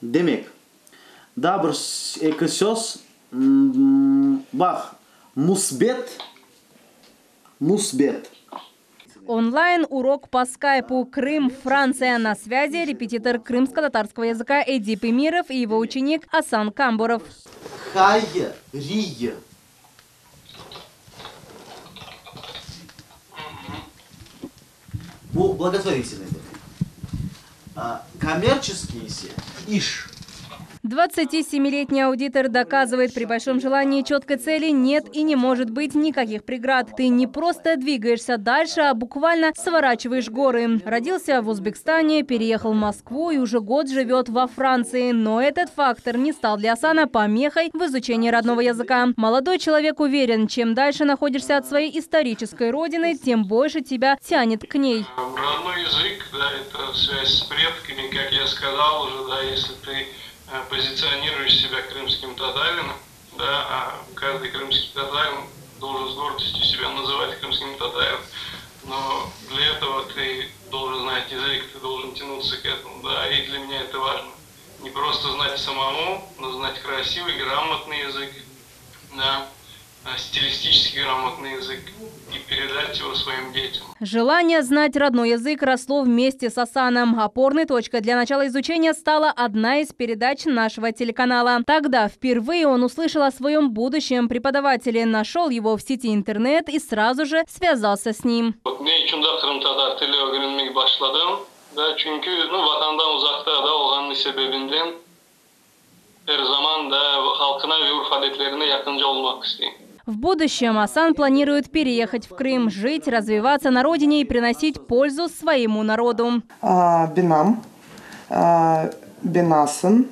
Demek, daha bir iki söz, bak, musbet. Онлайн-урок по скайпу. Крым, Франция. На связи репетитор крымско-татарского языка Эдип Эмиров и его ученик Асан Камбуров. Хайя, рия. Bu благотворительный. Коммерческие иш. 27-летний аудитор доказывает, при большом желании четкой цели нет и не может быть никаких преград. Ты не просто двигаешься дальше, а буквально сворачиваешь горы. Родился в Узбекистане, переехал в Москву и уже год живет во Франции. Но этот фактор не стал для Асана помехой в изучении родного языка. Молодой человек уверен, чем дальше находишься от своей исторической родины, тем больше тебя тянет к ней. Родной язык, да, это связь с предками, как я сказал уже, да, если ты позиционируешь себя крымским татарином, да, а каждый крымский татарин должен с гордостью себя называть крымским татарином, но для этого ты должен знать язык, ты должен тянуться к этому, да, и для меня это важно. Не просто знать самому, но знать красивый, грамотный язык, да, стилистически грамотный язык и передать его своим детям. Желание знать родной язык росло вместе с Асаном. Опорной точкой для начала изучения стала одна из передач нашего телеканала. Тогда впервые он услышал о своем будущем преподавателе, нашел его в сети интернет и сразу же связался с ним. В будущем Асан планирует переехать в Крым, жить, развиваться на родине и приносить пользу своему народу. Бинам, Бинасан,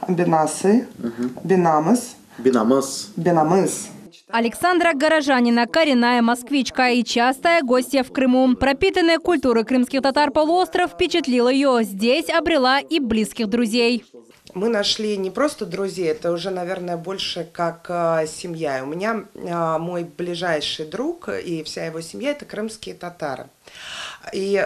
Бинасы, Бинамыс, Бинамыс. Александра Горожанина – коренная москвичка и частая гостья в Крыму. Пропитанная культурой крымских татар полуостров впечатлила ее. Здесь обрела и близких друзей. Мы нашли не просто друзей, это уже, наверное, больше как семья. У меня мой ближайший друг и вся его семья – это крымские татары. И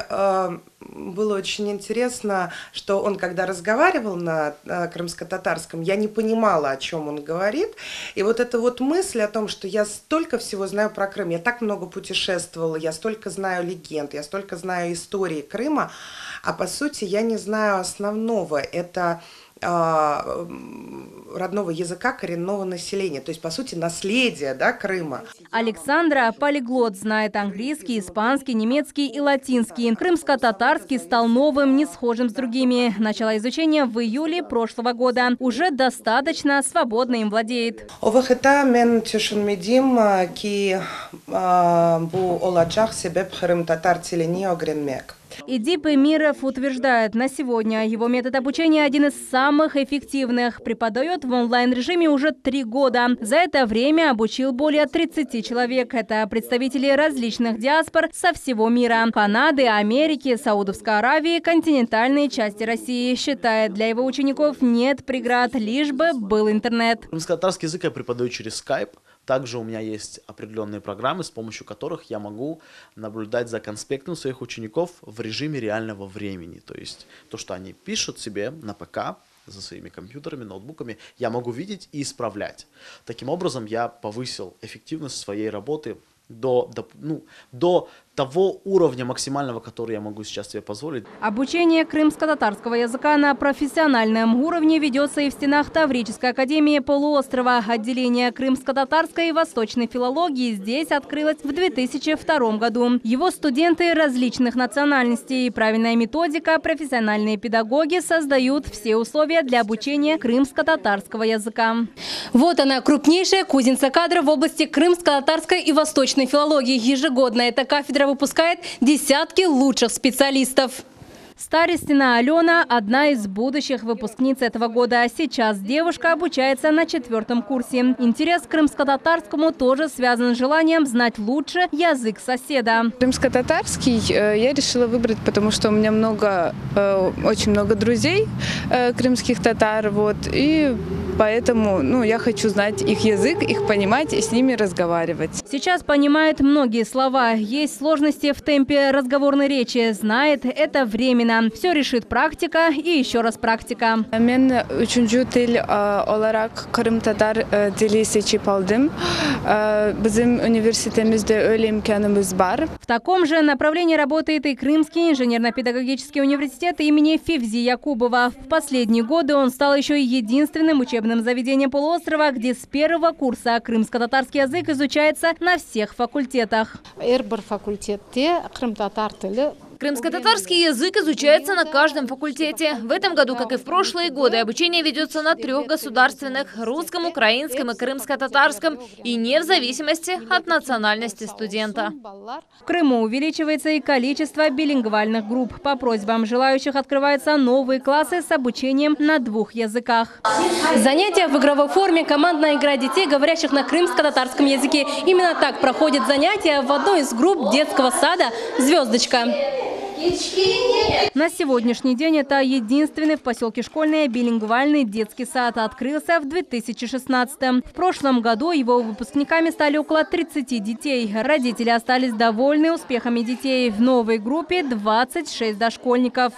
было очень интересно, что он, когда разговаривал на крымско-татарском, я не понимала, о чем он говорит. И вот эта вот мысль о том, что я столько всего знаю про Крым, я так много путешествовала, я столько знаю легенд, я столько знаю истории Крыма, а по сути я не знаю основного. Это родного языка коренного населения, то есть, по сути, наследие, да, Крыма. Александра – полиглот, знает английский, испанский, немецкий и латинский. Крымско-татарский стал новым, не схожим с другими. Начало изучения в июле прошлого года. Уже достаточно свободно им владеет. Эдип Эмиров утверждает, на сегодня его метод обучения один из самых эффективных. Преподает в онлайн-режиме уже 3 года. За это время обучил более 30 человек. Это представители различных диаспор со всего мира. Канады, Америки, Саудовской Аравии, континентальной части России. Считает, для его учеников нет преград, лишь бы был интернет. Крымско-татарский язык я преподаю через Skype. Также у меня есть определенные программы, с помощью которых я могу наблюдать за конспектом своих учеников в режиме реального времени. То есть то, что они пишут себе на ПК, за своими компьютерами, ноутбуками, я могу видеть и исправлять. Таким образом, я повысил эффективность своей работы до того уровня максимального, который я могу сейчас себе позволить. Обучение крымско-татарского языка на профессиональном уровне ведется и в стенах Таврической академии полуострова. Отделение крымско-татарской и восточной филологии здесь открылось в 2002 году. Его студенты различных национальностей. Правильная методика, профессиональные педагоги создают все условия для обучения крымско-татарского языка. Вот она, крупнейшая кузница кадров в области крымско-татарской и восточной филологии. Ежегодно эта кафедра выпускает десятки лучших специалистов. Старостина Алена – одна из будущих выпускниц этого года. Сейчас девушка обучается на 4-м курсе. Интерес к крымско-татарскому тоже связан с желанием знать лучше язык соседа. Крымско-татарский я решила выбрать, потому что у меня очень много друзей крымских татар. И поэтому я хочу знать их язык, их понимать и с ними разговаривать. Сейчас понимает многие слова. Есть сложности в темпе разговорной речи. Знает, это временно. Все решит практика и еще раз практика. Мен üçüncü dil olarak Kırım Tatar dili seçip aldım. Bizim üniversitemizde öyle imkanımız var. В таком же направлении работает и Крымский инженерно-педагогический университет имени Фивзи Якубова. В последние годы он стал еще и единственным учебным заведением полуострова, где с первого курса крымско-татарский язык изучается на всех факультетах. Крымско-татарский язык изучается на каждом факультете. В этом году, как и в прошлые годы, обучение ведется на 3 государственных – русском, украинском и крымско-татарском, и не в зависимости от национальности студента. В Крыму увеличивается и количество билингвальных групп. По просьбам желающих открываются новые классы с обучением на 2 языках. Занятия в игровой форме, командная игра детей, говорящих на крымско-татарском языке. Именно так проходят занятия в одной из групп детского сада «Звездочка». На сегодняшний день это единственный в поселке Школьный билингвальный детский сад. Открылся в 2016-м. В прошлом году его выпускниками стали около 30 детей. Родители остались довольны успехами детей. В новой группе 26 дошкольников.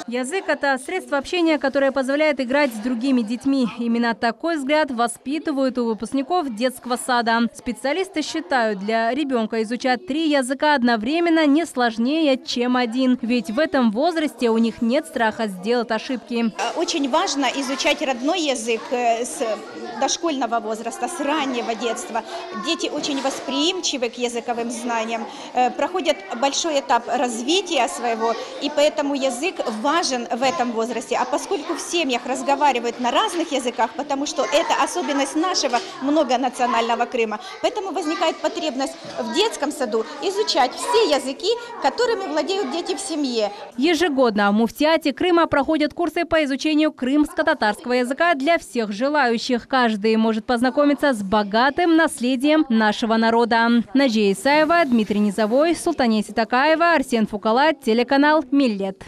Язык – это средство общения, которое позволяет играть с другими детьми. Именно такой взгляд воспитывают у выпускников детского сада. Специалисты считают, для ребенка изучать 3 языка одновременно не сложнее, чем 1. Ведь в этом возрасте у них нет страха сделать ошибки. Очень важно изучать родной язык с дошкольного возраста, с раннего детства. Дети очень восприимчивы к языковым знаниям, проходят большой этап развития своего, и поэтому язык важен в этом возрасте. А поскольку в семьях разговаривают на разных языках, потому что это особенность нашего многонационального Крыма, поэтому возникает потребность в детском саду изучать все языки, которыми владеют дети в семье. Ежегодно в муфтиате Крыма проходят курсы по изучению крымско-татарского языка для всех желающих. Каждый может познакомиться с богатым наследием нашего народа. Наджия Исаева, Дмитрий Низовой, Султанея Ситакаева, Арсен Фукалат, телеканал Миллет.